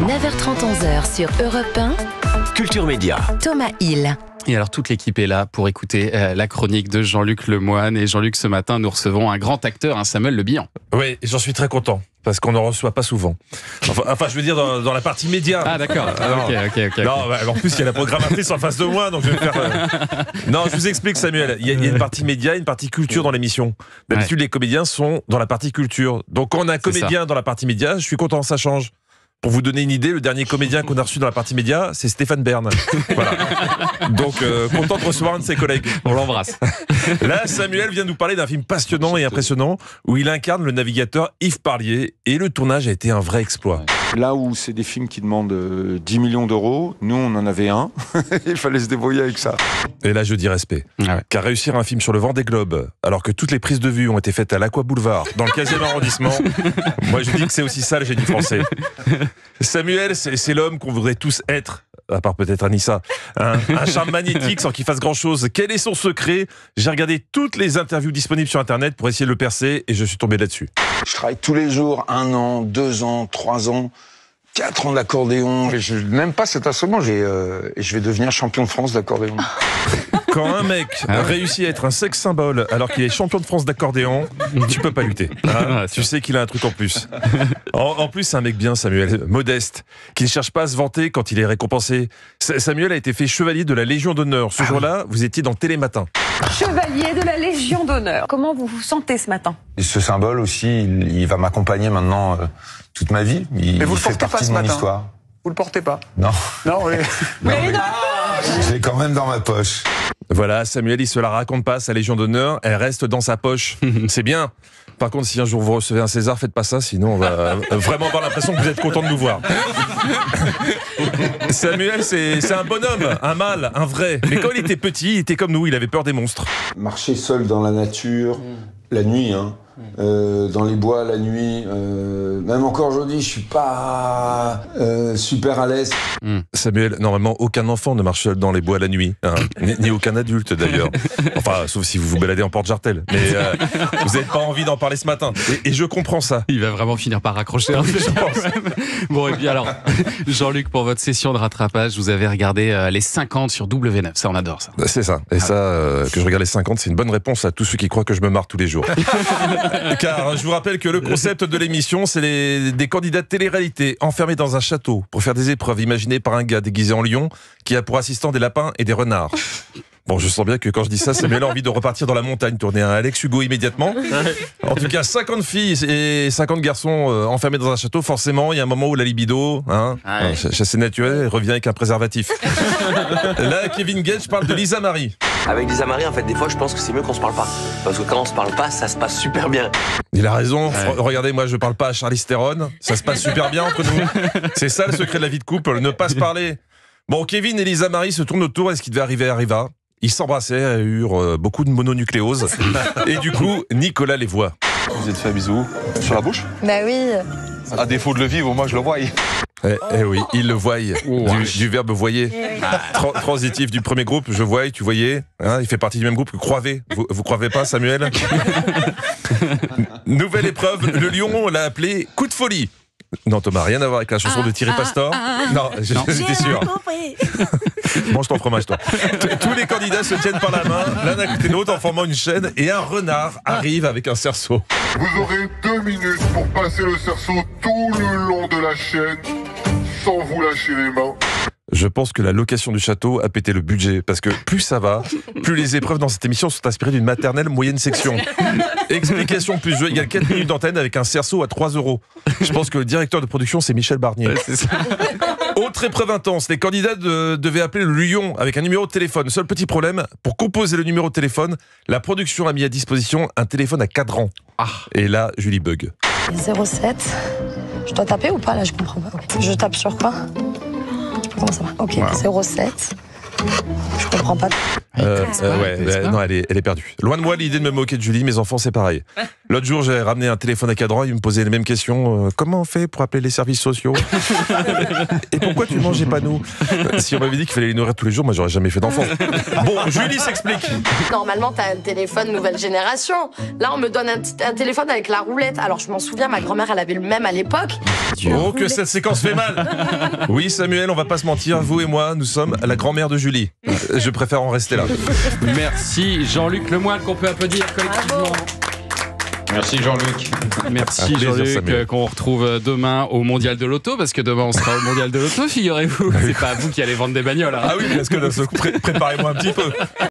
9h30, 11h sur Europe 1. Culture Média. Thomas Hill. Et alors toute l'équipe est là pour écouter la chronique de Jean-Luc Lemoyne. Et Jean-Luc, ce matin, nous recevons un grand acteur, Samuel Le Bihan. Oui, j'en suis très content, parce qu'on n'en reçoit pas souvent. Enfin, je veux dire dans la partie média. Ah d'accord, ok. Non, bah, en plus il y a la programmatrice en face de moi, donc je vais faire... Non, je vous explique Samuel, il y a une partie média, une partie culture dans l'émission. D'habitude les comédiens sont dans la partie culture. Donc quand on a un comédien dans la partie média, je suis content, ça change. Pour vous donner une idée, le dernier comédien qu'on a reçu dans la partie média, c'est Stéphane Bern. Voilà. Donc, content de recevoir un de ses collègues. On l'embrasse. Là, Samuel vient nous parler d'un film passionnant et impressionnant où il incarne le navigateur Yves Parlier et le tournage a été un vrai exploit. Là où c'est des films qui demandent 10 millions d'euros, nous on en avait un, il fallait se débrouiller avec ça. Et là je dis respect, car réussir un film sur le Vendée Globe, alors que toutes les prises de vue ont été faites à l'Aqua Boulevard, dans le 15e arrondissement, moi je dis que c'est aussi ça le génie français. Samuel, c'est l'homme qu'on voudrait tous être, à part peut-être Anissa, un charme magnétique sans qu'il fasse grand chose. Quel est son secret? J'ai regardé toutes les interviews disponibles sur internet pour essayer de le percer et je suis tombé là-dessus. Je travaille tous les jours, 1 an, 2 ans, 3 ans, 4 ans d'accordéon. Je n'aime pas cet instrument, et je vais devenir champion de France d'accordéon. Quand un mec réussit à être un sexe symbole alors qu'il est champion de France d'accordéon, tu peux pas lutter. Tu sais qu'il a un truc en plus. En plus, c'est un mec bien, Samuel, modeste, qui ne cherche pas à se vanter quand il est récompensé. Samuel a été fait chevalier de la Légion d'honneur. Ce jour-là, vous étiez dans Télématin. Chevalier de la Légion d'honneur. Comment vous vous sentez ce matin? Ce symbole aussi, il va m'accompagner maintenant toute ma vie. Mais vous le fait portez pas partie ce de mon matin. histoire. Vous le portez pas? Non. Non, oui. Je l'ai quand même dans ma poche. Voilà, Samuel, il se la raconte pas, sa Légion d'honneur, elle reste dans sa poche. C'est bien. Par contre, si un jour vous recevez un César, faites pas ça, sinon on va vraiment avoir l'impression que vous êtes content de nous voir. Samuel, c'est un bonhomme, un mâle, un vrai. Mais quand il était petit, il était comme nous, il avait peur des monstres. Marcher seul dans la nature, la nuit, dans les bois, la nuit, même encore aujourd'hui, je suis pas super à l'aise. Samuel, normalement, aucun enfant ne marche seul dans les bois la nuit, ni aucun adulte d'ailleurs. Enfin, sauf si vous vous baladez en porte-jartel. Mais vous n'avez pas envie d'en parler ce matin. Et je comprends ça. Il va vraiment finir par raccrocher un peu. Bon, et puis alors, Jean-Luc, pour votre session de rattrapage, vous avez regardé les 50 sur W9. Ça, on adore ça. C'est ça. Et ça, que je regarde les 50, c'est une bonne réponse à tous ceux qui croient que je me marre tous les jours. Car je vous rappelle que le concept de l'émission, c'est des candidats de télé-réalité enfermés dans un château pour faire des épreuves imaginées par un gars déguisé en lion qui a pour assistant des lapins et des renards. Bon, je sens bien que quand je dis ça, Samuel a envie de repartir dans la montagne, tourner un Alex Hugo immédiatement. En tout cas, 50 filles et 50 garçons enfermés dans un château, forcément, il y a un moment où la libido, chassé naturel, revient avec un préservatif. Là, Kevin Gage parle de Lisa Marie. Avec Lisa Marie, en fait, des fois, je pense que c'est mieux qu'on se parle pas. Parce que quand on se parle pas, ça se passe super bien. Il a raison. Regardez, moi, je parle pas à Charlize Theron. Ça se passe super bien entre nous. C'est ça, le secret de la vie de couple, ne pas se parler. Bon, Kevin et Lisa Marie se tournent autour, et ce qui devait arriver arriva. Ils s'embrassaient, eurent beaucoup de mononucléose. Et du coup, Nicolas les voit. Vous êtes fait un bisou sur la bouche? Bah oui. À défaut de le vivre, moi je le vois. Eh oui, il le voit, du verbe voyer. Transitif du premier groupe, je voyais, tu voyais. Il fait partie du même groupe que Croivet. Vous croyez pas, Samuel? Nouvelle épreuve, le lion l'a appelé coup de folie. Non Thomas, rien à voir avec la chanson de Thierry Pastor. Non, j'étais sûr. Mange ton fromage, toi. Tous les candidats se tiennent par la main, l'un à côté de l'autre en formant une chaîne, et un renard arrive avec un cerceau. Vous aurez 2 minutes pour passer le cerceau tout le long de la chaîne, sans vous lâcher les mains. Je pense que la location du château a pété le budget, parce que plus ça va, plus les épreuves dans cette émission sont inspirées d'une maternelle moyenne section. Explication plus jeu égale 4 minutes d'antenne avec un cerceau à 3 €. Je pense que le directeur de production, c'est Michel Barnier. Ouais, c'est ça. Autre épreuve intense, les candidats devaient appeler le lion avec un numéro de téléphone. Seul petit problème, pour composer le numéro de téléphone, la production a mis à disposition un téléphone à cadran. Et là, Julie bug. 07. Je dois taper ou pas là? Je comprends pas. Je tape sur quoi? Comment ça va? Ok, 07. Je comprends pas. Non, elle est perdue. Loin de moi l'idée de me moquer de Julie, mes enfants c'est pareil. L'autre jour, j'ai ramené un téléphone à cadran, il me posait les mêmes questions. Comment on fait pour appeler les services sociaux? Et pourquoi tu ne mangeais pas nous? Si on m'avait dit qu'il fallait les nourrir tous les jours, moi j'aurais jamais fait d'enfant. Bon, Julie s'explique. Normalement, t'as un téléphone nouvelle génération. Là, on me donne un téléphone avec la roulette. Alors, je m'en souviens, ma grand-mère, elle avait le même à l'époque. Oh, que cette séquence fait mal. Oui, Samuel, on va pas se mentir, vous et moi, nous sommes la grand-mère de Julie. Je préfère en rester là. Merci Jean-Luc Lemoine qu'on peut applaudir collectivement. Merci Jean-Luc. Merci Un plaisir, Jean-Luc, Samuel. qu'on retrouve demain au Mondial de l'Auto, parce que demain on sera au Mondial de l'Auto, figurez-vous. C'est pas vous qui allez vendre des bagnoles. Hein. Ah oui, parce que là, préparez-moi un petit peu.